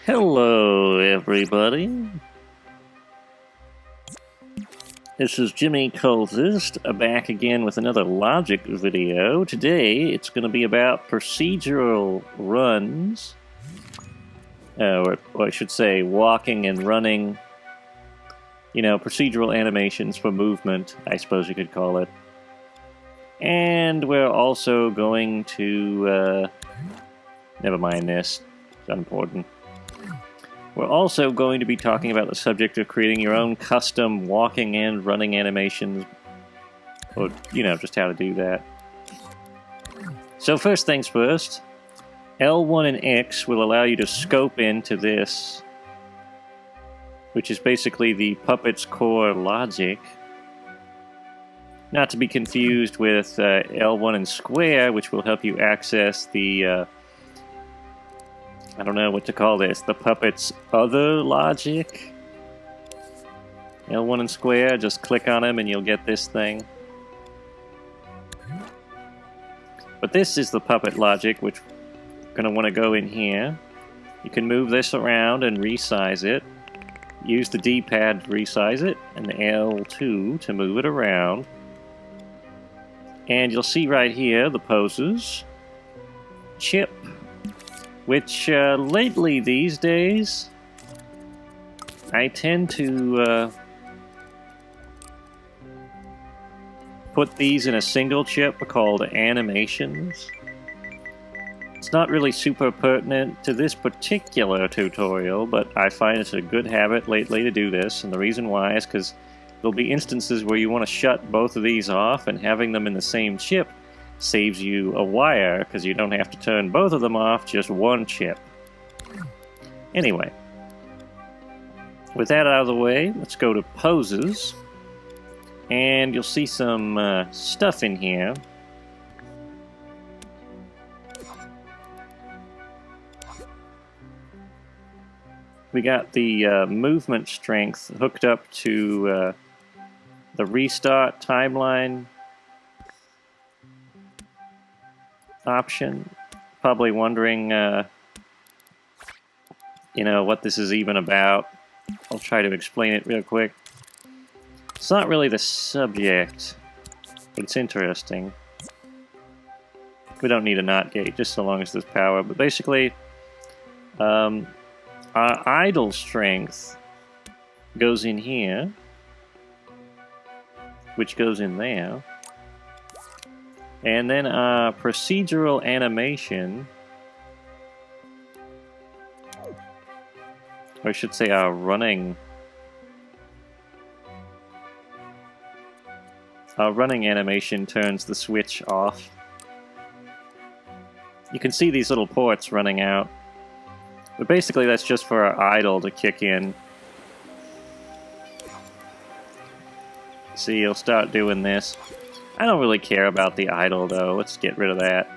Hello, everybody. This is Jimmy Cultist, back again with another logic video. Today, it's going to be about procedural runs, or I should say walking and running, procedural animations for movement, I suppose you could call it. And we're also going to, never mind this, it's unimportant. We're also going to be talking about the subject of creating your own custom walking and running animations, or, just how to do that. So first things first, L1 and X will allow you to scope into this, which is basically the puppet's core logic. Not to be confused with L1 and square, which will help you access the I don't know what to call this, the puppet's other logic. L1 and square, just click on them and you'll get this thing. But this is the puppet logic, which you're going to want to go in here. You can move this around and resize it. Use the D-pad to resize it, and the L2 to move it around. And you'll see right here the poses. Chip. Which, lately these days, I tend to put these in a single chip called animations. It's not really super pertinent to this particular tutorial, but I find it's a good habit lately to do this, and the reason why is because there'll be instances where you want to shut both of these off, and having them in the same chip saves you a wire, because you don't have to turn both of them off, just one chip. Anyway, with that out of the way, let's go to poses, and you'll see some stuff in here. We got the movement strength hooked up to the restart timeline option. Probably wondering, what this is even about. I'll try to explain it real quick. It's not really the subject, but it's interesting. We don't need a NOT gate, just so long as there's power. But basically, our idle strength goes in here, which goes in there. And then our procedural animation, or I should say our running animation turns the switch off. You can see these little ports running out, but basically that's just for our idle to kick in. See, you'll start doing this. I don't really care about the idle, though. Let's get rid of that.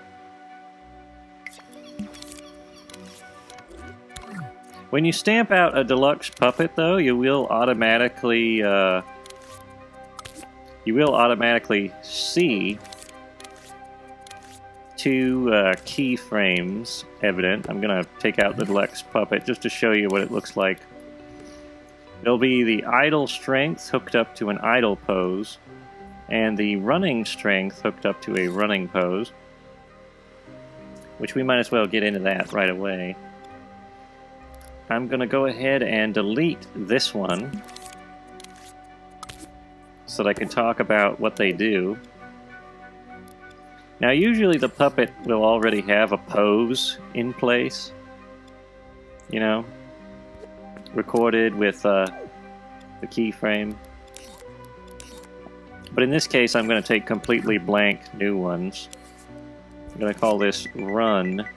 When you stamp out a deluxe puppet, though, you will automatically see two keyframes evident. I'm gonna take out the deluxe puppet just to show you what it looks like. There'll be the idle strength hooked up to an idle pose, and the running strength hooked up to a running pose, which we might as well get into that right away. I'm going to go ahead and delete this one so that I can talk about what they do. Now usually the puppet will already have a pose in place, recorded with the keyframe. But in this case, I'm going to take completely blank new ones. I'm going to call this Run.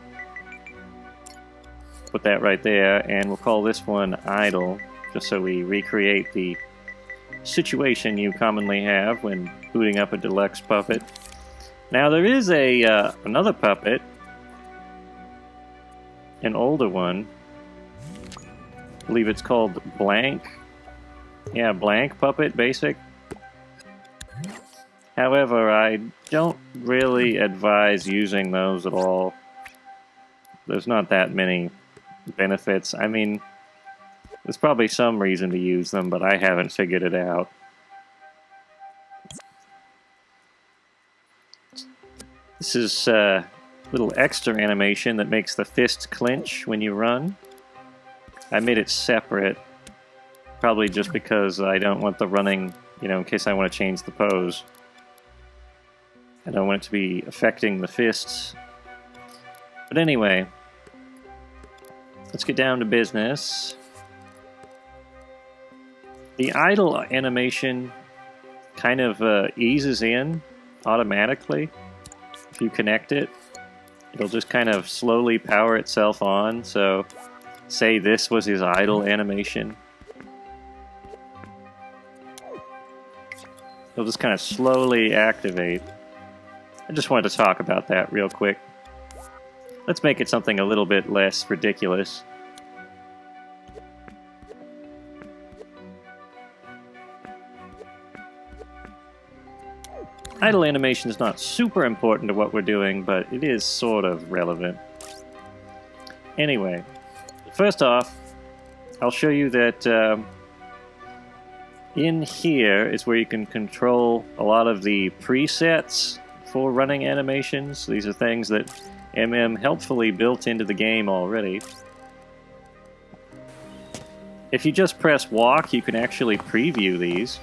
Put that right there, and we'll call this one Idle, just so we recreate the situation you commonly have when booting up a deluxe puppet. Now there is another puppet, an older one. I believe it's called Blank. Yeah, Blank Puppet Basic. However, I don't really advise using those at all. There's not that many benefits. I mean, there's probably some reason to use them, but I haven't figured it out. This is a little extra animation that makes the fist clench when you run. I made it separate, probably just because I don't want the running, you know, in case I want to change the pose. I don't want it to be affecting the fists. But anyway, let's get down to business. The idle animation kind of eases in automatically. If you connect it, it'll just kind of slowly power itself on. So, say this was his idle animation. It'll just kind of slowly activate. I just wanted to talk about that real quick. Let's make it something a little bit less ridiculous. Idle animation is not super important to what we're doing, but it is sort of relevant. Anyway, first off, I'll show you that in here is where you can control a lot of the presets for running animations. These are things that helpfully built into the game already. If you just press walk, you can actually preview these.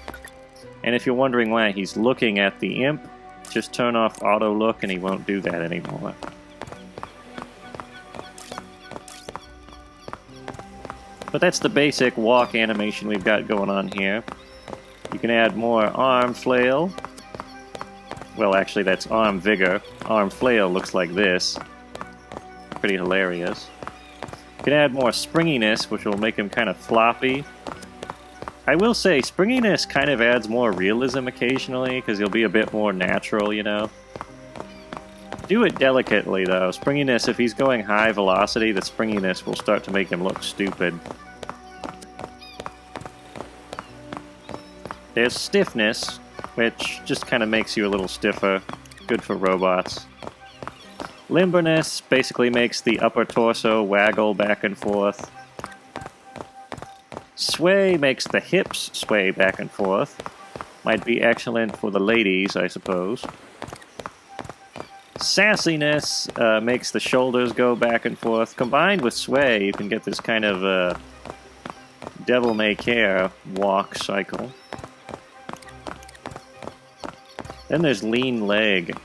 And if you're wondering why he's looking at the imp, just turn off auto look and he won't do that anymore. But that's the basic walk animation we've got going on here. You can add more arm flail. Well, actually, that's arm vigor. Arm flail looks like this. Pretty hilarious. You can add more springiness, which will make him kind of floppy. I will say, springiness kind of adds more realism occasionally, because he'll be a bit more natural, you know? Do it delicately, though. Springiness, if he's going high velocity, the springiness will start to make him look stupid. There's stiffness, which just kind of makes you a little stiffer. Good for robots. Limberness basically makes the upper torso waggle back and forth. Sway makes the hips sway back and forth. Might be excellent for the ladies, I suppose. Sassiness makes the shoulders go back and forth. Combined with sway, you can get this kind of devil-may-care walk cycle. Then there's lean leg.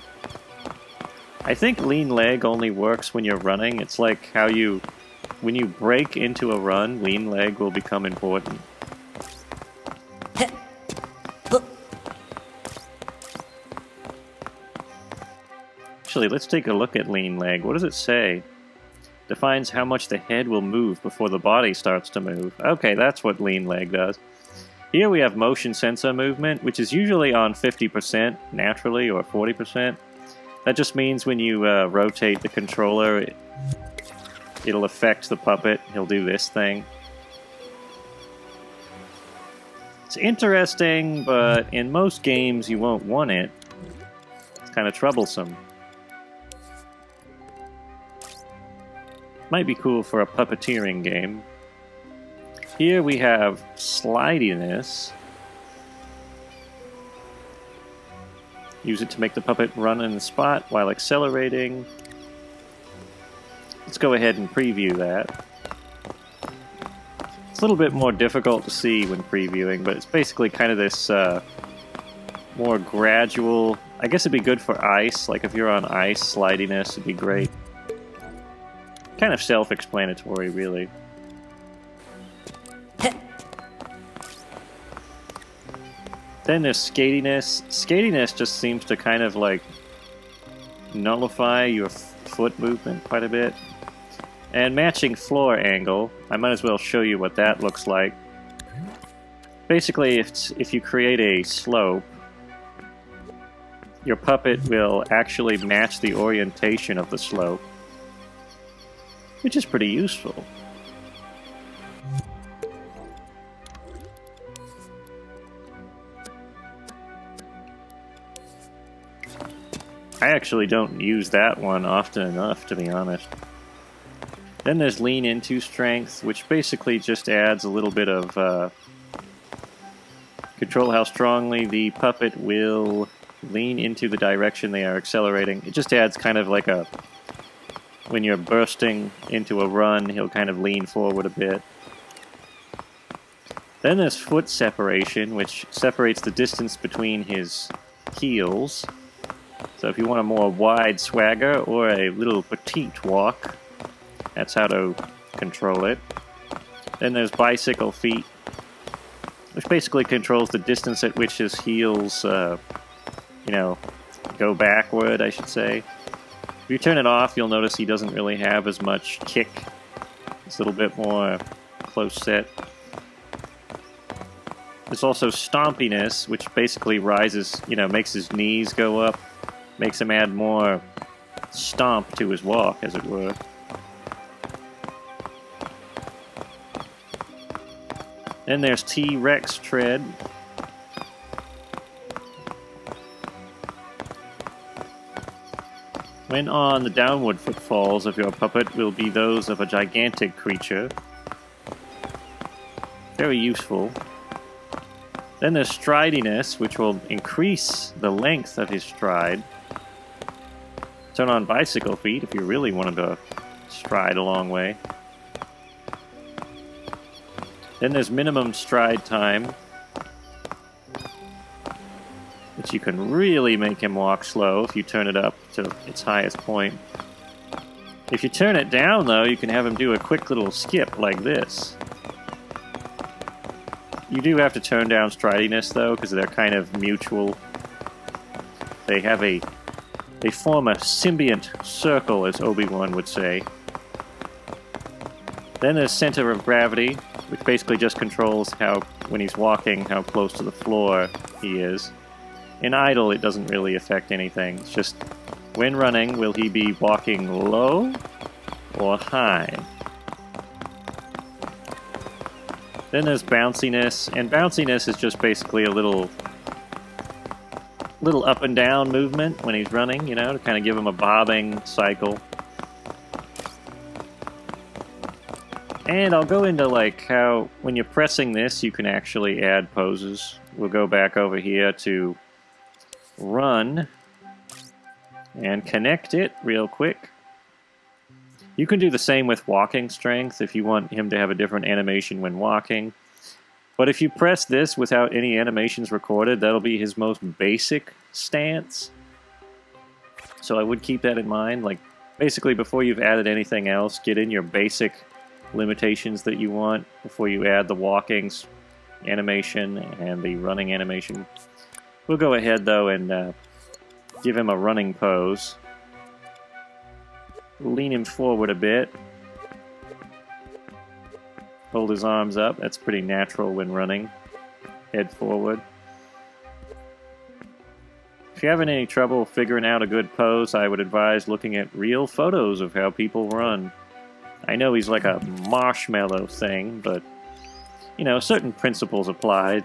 I think lean leg only works when you're running. It's like how when you break into a run, lean leg will become important. Actually, let's take a look at lean leg. What does it say? Defines how much the head will move before the body starts to move. Okay, that's what lean leg does. Here we have motion sensor movement, which is usually on 50% naturally, or 40%. That just means when you rotate the controller, it'll affect the puppet. He'll do this thing. It's interesting, but in most games you won't want it. It's kind of troublesome. Might be cool for a puppeteering game. Here we have slidiness. Use it to make the puppet run in the spot while accelerating. Let's go ahead and preview that. It's a little bit more difficult to see when previewing, but it's basically kind of this more gradual... I guess it'd be good for ice. Like if you're on ice, slidiness would be great. Kind of self-explanatory, really. Then there's skatiness. Skatiness just seems to kind of like nullify your foot movement quite a bit. And matching floor angle, I might as well show you what that looks like. Basically, if you create a slope, your puppet will actually match the orientation of the slope, which is pretty useful. I actually don't use that one often enough, to be honest. Then there's lean into strength, which basically just adds a little bit of control how strongly the puppet will lean into the direction they are accelerating. It just adds kind of like a, when you're bursting into a run, he'll kind of lean forward a bit. Then there's foot separation, which separates the distance between his heels. So if you want a more wide swagger or a little petite walk, that's how to control it. Then there's bicycle feet, which basically controls the distance at which his heels, go backward, I should say. If you turn it off, you'll notice he doesn't really have as much kick. It's a little bit more close set. There's also stompiness, which basically rises, makes his knees go up, makes him add more stomp to his walk, as it were. Then there's T-Rex tread. When on, the downward footfalls of your puppet will be those of a gigantic creature. Very useful. Then there's stridiness, which will increase the length of his stride. Turn on bicycle feet if you really wanted to stride a long way. Then there's minimum stride time, which you can really make him walk slow if you turn it up to its highest point. If you turn it down, though, you can have him do a quick little skip like this. You do have to turn down stridiness, though, because they're kind of mutual. They form a symbiont circle, as Obi-Wan would say. Then there's center of gravity, which basically just controls when he's walking, how close to the floor he is. In idle, it doesn't really affect anything. It's just, when running, will he be walking low or high? Then there's bounciness, and bounciness is just basically a little up and down movement when he's running, to kind of give him a bobbing cycle. And I'll go into how when you're pressing this, you can actually add poses. We'll go back over here to run and connect it real quick. You can do the same with walking strength if you want him to have a different animation when walking. But if you press this without any animations recorded, that'll be his most basic stance. So I would keep that in mind. Basically, before you've added anything else, get in your basic limitations that you want before you add the walking animation and the running animation. We'll go ahead, though, and give him a running pose. Lean him forward a bit. Hold his arms up. That's pretty natural when running. Head forward. If you're having any trouble figuring out a good pose, I would advise looking at real photos of how people run. I know he's like a marshmallow thing, but, certain principles apply.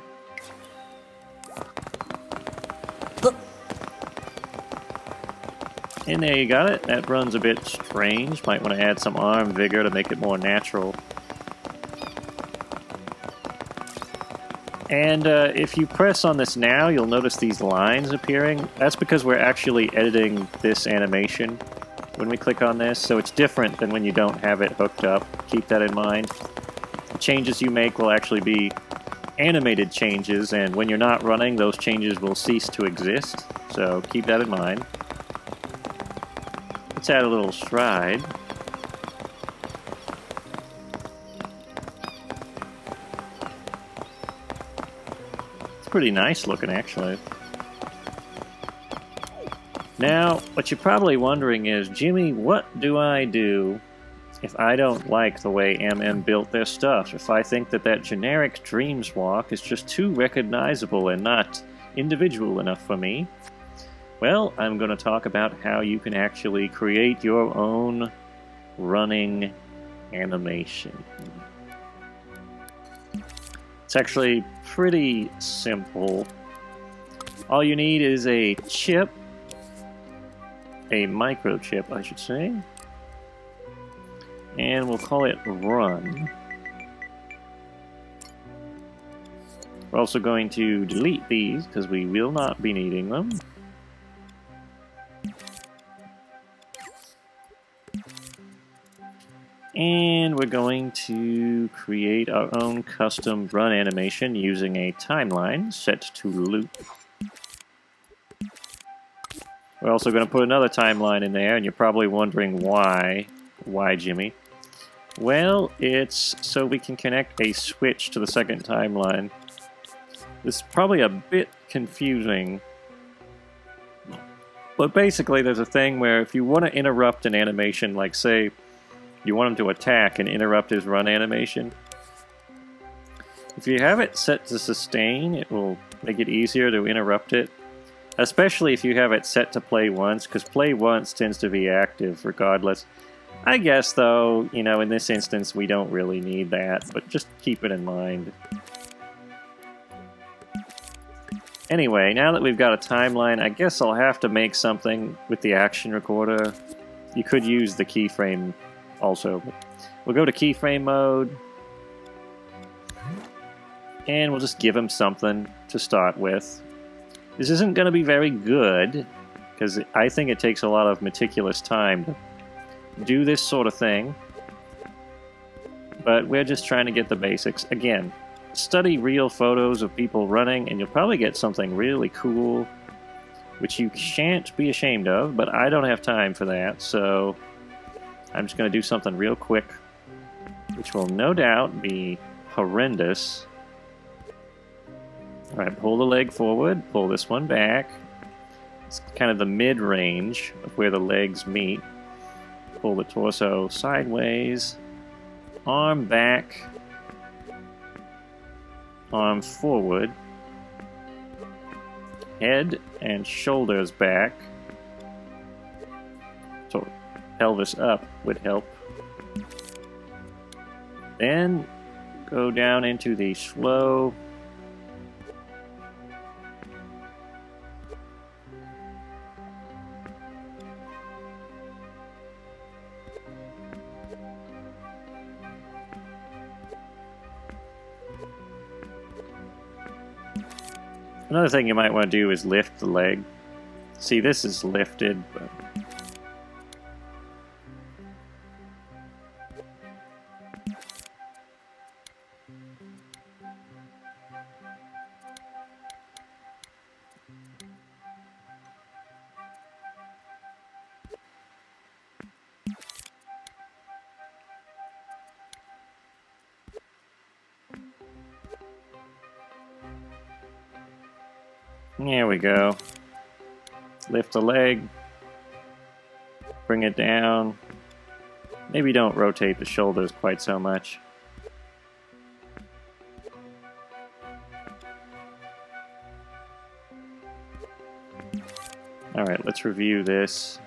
And there you got it. That run's a bit strange. Might want to add some arm vigor to make it more natural. And if you press on this now, you'll notice these lines appearing. That's because we're actually editing this animation when we click on this, so it's different than when you don't have it hooked up. Keep that in mind. The changes you make will actually be animated changes, and when you're not running, those changes will cease to exist. So keep that in mind. Let's add a little stride. It's pretty nice looking, actually. Now, what you're probably wondering is, Jimmy, what do I do if I don't like the way MM built their stuff? If I think that generic Dreams Walk is just too recognizable and not individual enough for me? Well, I'm going to talk about how you can actually create your own running animation. It's actually pretty simple. All you need is a chip, a microchip, I should say. And we'll call it run. We're also going to delete these because we will not be needing them. And we're going to create our own custom run animation using a timeline set to loop. We're also going to put another timeline in there, and you're probably wondering why. Why, Jimmy? Well, it's so we can connect a switch to the second timeline. This is probably a bit confusing. But basically, there's a thing where if you want to interrupt an animation, like say, you want him to attack and interrupt his run animation, if you have it set to sustain, it will make it easier to interrupt it. Especially if you have it set to play once, because play once tends to be active regardless. I guess, though, you know, in this instance, we don't really need that, but just keep it in mind. Anyway, now that we've got a timeline, I guess I'll have to make something with the action recorder. You could use the keyframe also. We'll go to keyframe mode, and we'll just give him something to start with. This isn't going to be very good, because I think it takes a lot of meticulous time to do this sort of thing. But we're just trying to get the basics. Again, study real photos of people running, and you'll probably get something really cool, which you shan't be ashamed of, but I don't have time for that, so I'm just going to do something real quick, which will no doubt be horrendous. Alright, pull the leg forward, pull this one back. It's kind of the mid-range of where the legs meet. Pull the torso sideways, arm back, arm forward, head and shoulders back. So pelvis up would help. Then go down into the slow Another thing you might want to do is lift the leg. See, this is lifted, but there we go. Lift the leg, bring it down. Maybe don't rotate the shoulders quite so much. Alright, let's review this.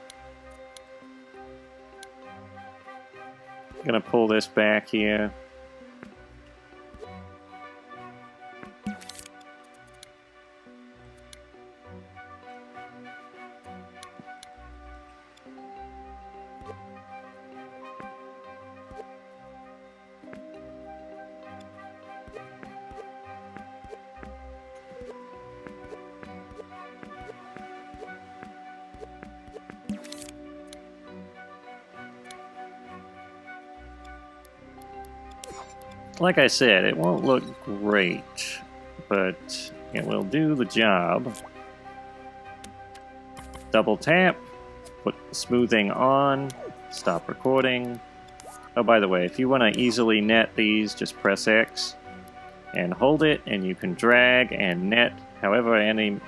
I'm gonna pull this back here. Like I said, it won't look great, but it will do the job. Double tap, put smoothing on, stop recording. Oh, by the way, if you want to easily net these, just press X and hold it, and you can drag and net however many,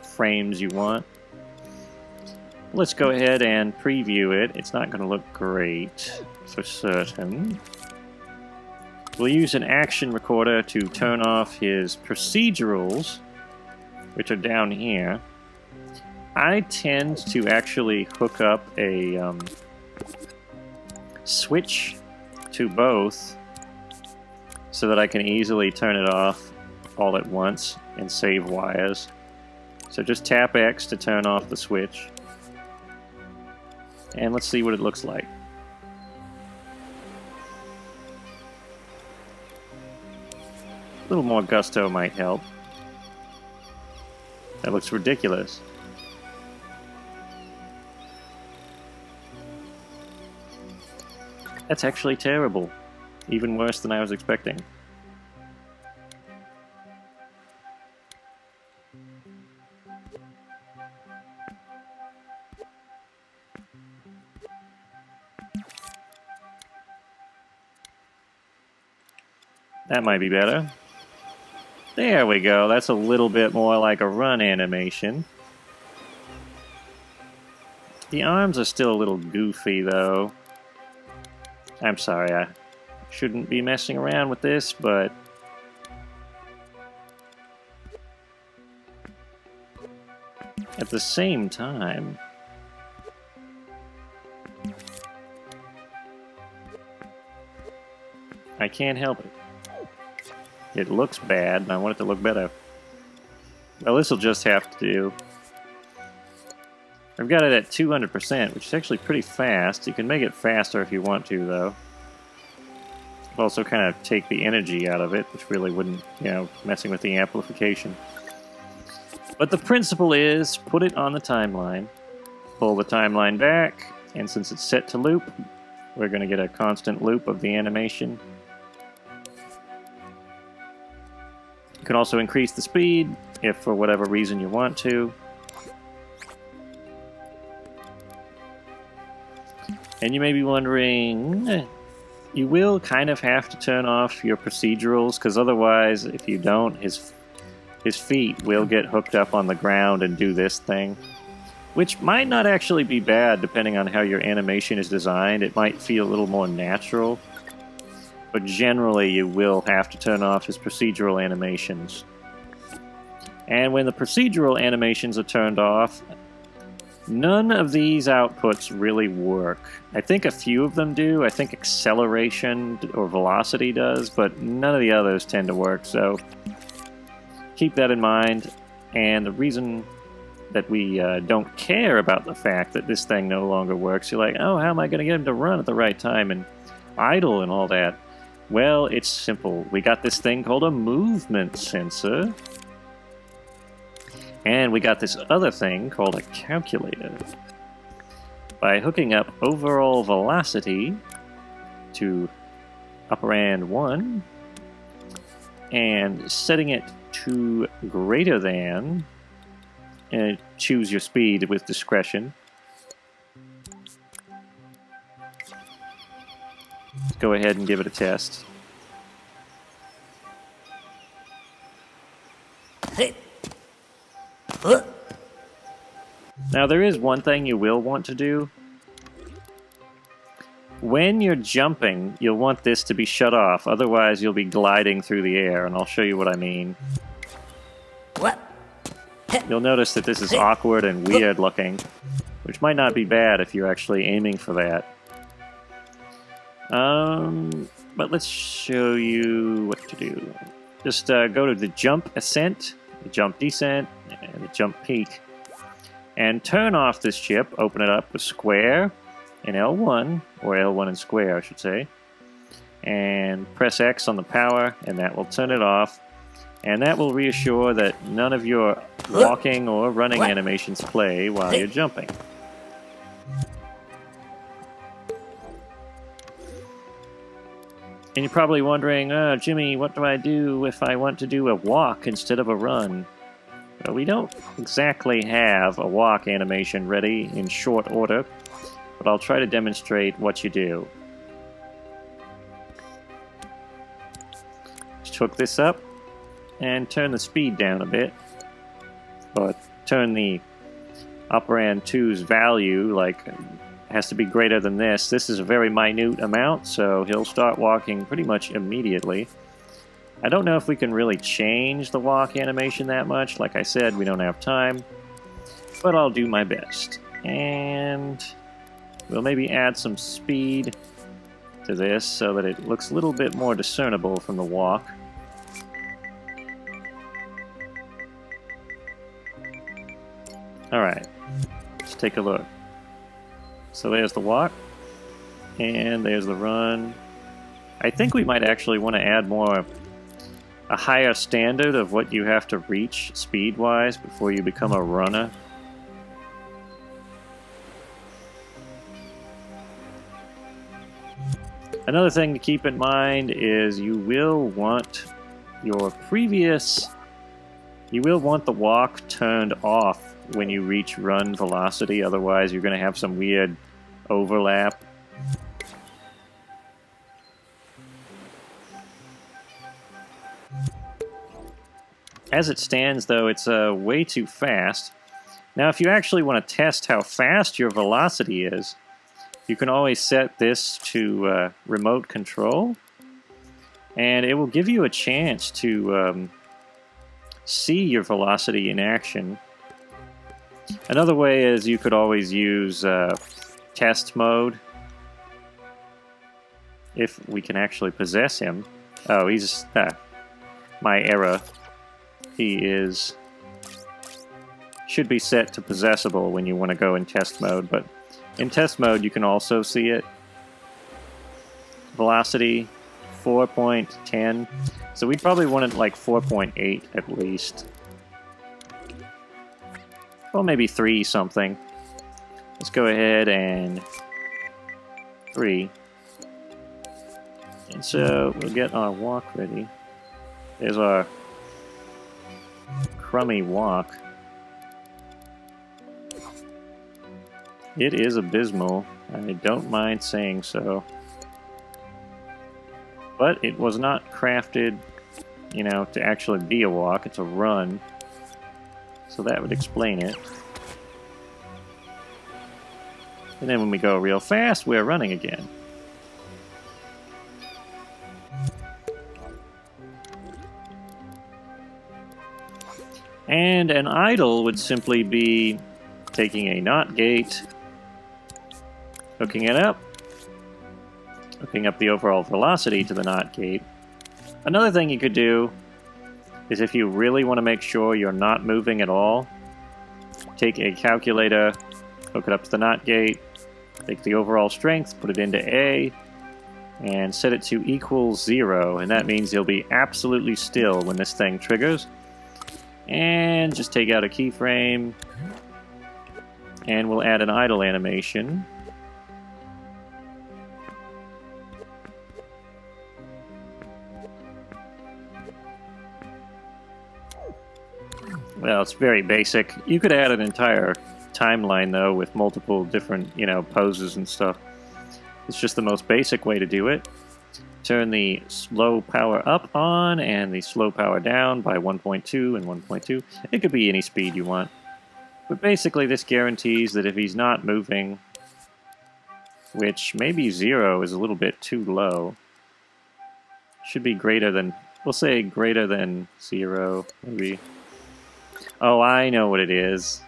frames you want. Let's go ahead and preview it. It's not going to look great for certain. We'll use an action recorder to turn off his procedurals, which are down here. I tend to actually hook up a switch to both so that I can easily turn it off all at once and save wires. So just tap X to turn off the switch. And let's see what it looks like. little more gusto might help. That looks ridiculous. That's actually terrible. Even worse than I was expecting. That might be better. There we go. That's a little bit more like a run animation. The arms are still a little goofy, though. I'm sorry, I shouldn't be messing around with this, but... at the same time... I can't help it. It looks bad, and I want it to look better. Well, this'll just have to do. I've got it at 200%, which is actually pretty fast. You can make it faster if you want to, though. Also kind of take the energy out of it, which really wouldn't, you know, messing with the amplification. But the principle is, put it on the timeline, pull the timeline back, and since it's set to loop, we're going to get a constant loop of the animation. You can also increase the speed, if for whatever reason you want to. And you may be wondering, you will kind of have to turn off your procedurals, because otherwise, if you don't, his feet will get hooked up on the ground and do this thing. Which might not actually be bad, depending on how your animation is designed. It might feel a little more natural. But generally, you will have to turn off his procedural animations. And when the procedural animations are turned off, none of these outputs really work. I think a few of them do. I think acceleration or velocity does, but none of the others tend to work, so keep that in mind. And the reason that we don't care about the fact that this thing no longer works, you're like, oh, how am I going to get him to run at the right time and idle and all that? Well, it's simple. We got this thing called a movement sensor. And we got this other thing called a calculator. By hooking up overall velocity to operand 1 and setting it to greater than, and choose your speed with discretion. Go ahead and give it a test. Now there is one thing you will want to do. When you're jumping, you'll want this to be shut off, otherwise you'll be gliding through the air, and I'll show you what I mean. You'll notice that this is awkward and weird looking, which might not be bad if you're actually aiming for that. But let's show you what to do. Just go to the jump ascent, the jump descent, and the jump peak. And turn off this chip, open it up with square and L1, or L1 and square I should say. And press X on the power, and that will turn it off. And that will reassure that none of your walking or running animations play while you're jumping. And you're probably wondering, oh, Jimmy, what do I do if I want to do a walk instead of a run? Well, we don't exactly have a walk animation ready in short order, but I'll try to demonstrate what you do. Just hook this up and turn the speed down a bit, or turn the operand 2's value, like, has to be greater than this. This is a very minute amount, so he'll start walking pretty much immediately. I don't know if we can really change the walk animation that much. Like I said, we don't have time, but I'll do my best. And we'll maybe add some speed to this so that it looks a little bit more discernible from the walk. Alright, let's take a look. So there's the walk, and there's the run. I think we might actually want to add more a higher standard of what you have to reach speed-wise before you become a runner. Another thing to keep in mind is you will want your you will want the walk turned off when you reach run velocity, otherwise you're going to have some weird overlap. As it stands, though, it's way too fast. Now, if you actually want to test how fast your velocity is, you can always set this to remote control, and it will give you a chance to see your velocity in action. Another way is you could always use test mode, if we can actually possess him. Oh, he's... my error. He should be set to possessable when you want to go in test mode, but in test mode you can also see it. Velocity 4.10, so we'd probably want it like 4.8 at least. Well, maybe 3 something. Let's go ahead and 3. And so we'll get our walk ready. There's our crummy walk. It is abysmal. I don't mind saying so. But it was not crafted, you know, to actually be a walk. It's a run. So that would explain it. And then when we go real fast, we're running again. And an idle would simply be taking a NOT gate, hooking it up, hooking up the overall velocity to the NOT gate. Another thing you could do is, if you really want to make sure you're not moving at all, take a calculator, hook it up to the NOT gate, take the overall strength, put it into A, and set it to equals 0, and that means you'll be absolutely still when this thing triggers. And just take out a keyframe, and we'll add an idle animation. Well, it's very basic. You could add an entire timeline, though, with multiple different, you know, poses and stuff. It's just the most basic way to do it. Turn the slow power up on and the slow power down by 1.2 and 1.2. It could be any speed you want. But basically this guarantees that if he's not moving, which maybe 0 is a little bit too low, should be greater than, we'll say greater than 0, maybe. Oh, I know what it is.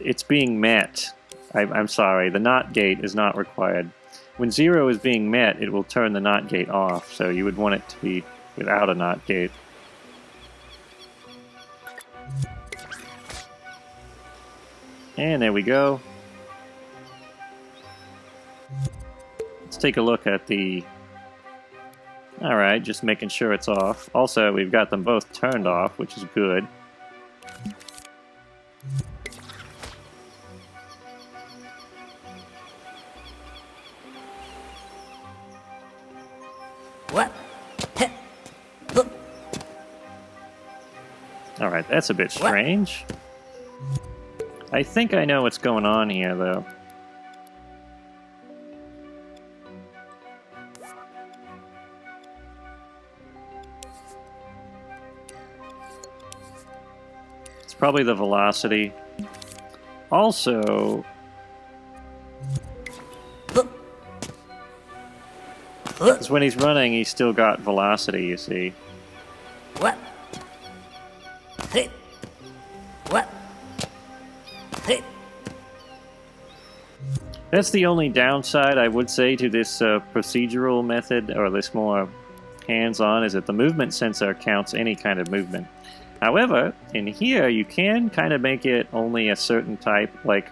It's being met. I'm sorry, the NOT gate is not required. When 0 is being met, it will turn the NOT gate off, so you would want it to be without a NOT gate. And there we go. Let's take a look at the... Alright, just making sure it's off. Also, we've got them both turned off, which is good. What? Alright, that's a bit strange. I think I know what's going on here, though. It's probably the velocity. Also... because when he's running, he's still got velocity, you see. What? Hey. What? Hey. That's the only downside, I would say, to this procedural method, or this more hands-on, is that the movement sensor counts any kind of movement. However, in here, you can kind of make it only a certain type, like...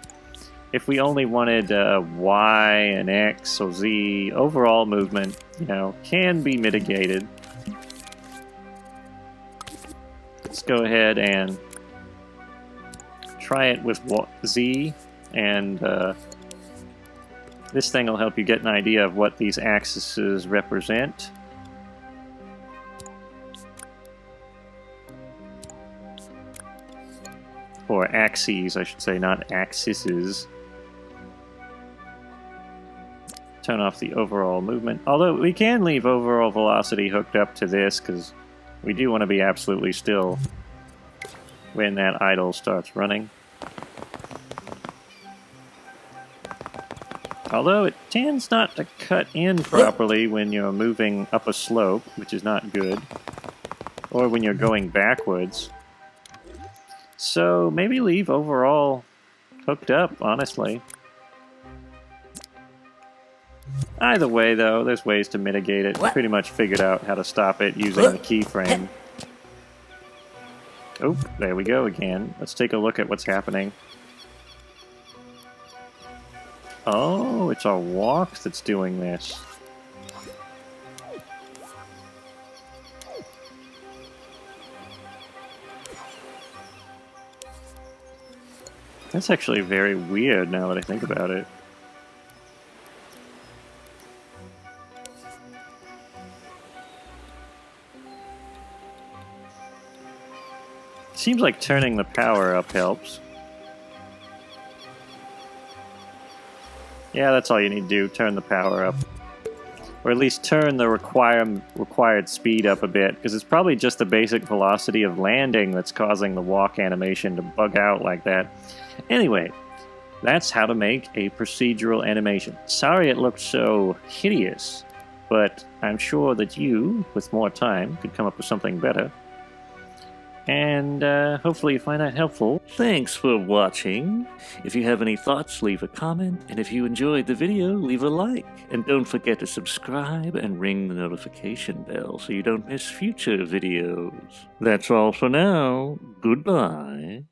if we only wanted Y and X or Z, overall movement, you know, can be mitigated. let's go ahead and try it with Z, and this thing will help you get an idea of what these axes represent. Or axes, I should say, not axes. Turn off the overall movement. Although we can leave overall velocity hooked up to this, because we do want to be absolutely still when that idle starts running. Although it tends not to cut in properly when you're moving up a slope, which is not good. Or when you're going backwards. So maybe leave overall hooked up, honestly. Either way, though, there's ways to mitigate it. Pretty much figured out how to stop it using the keyframe. Oh, there we go again. Let's take a look at what's happening. Oh, it's our walk that's doing this. That's actually very weird now that I think about it. Seems like turning the power up helps. Yeah, that's all you need to do, turn the power up. Or at least turn the required speed up a bit, because it's probably just the basic velocity of landing that's causing the walk animation to bug out like that. Anyway, that's how to make a procedural animation. Sorry it looked so hideous, but I'm sure that you, with more time, could come up with something better. And hopefully you find that helpful. Thanks for watching. If you have any thoughts, leave a comment. And if you enjoyed the video, leave a like. And don't forget to subscribe and ring the notification bell so you don't miss future videos. That's all for now. Goodbye.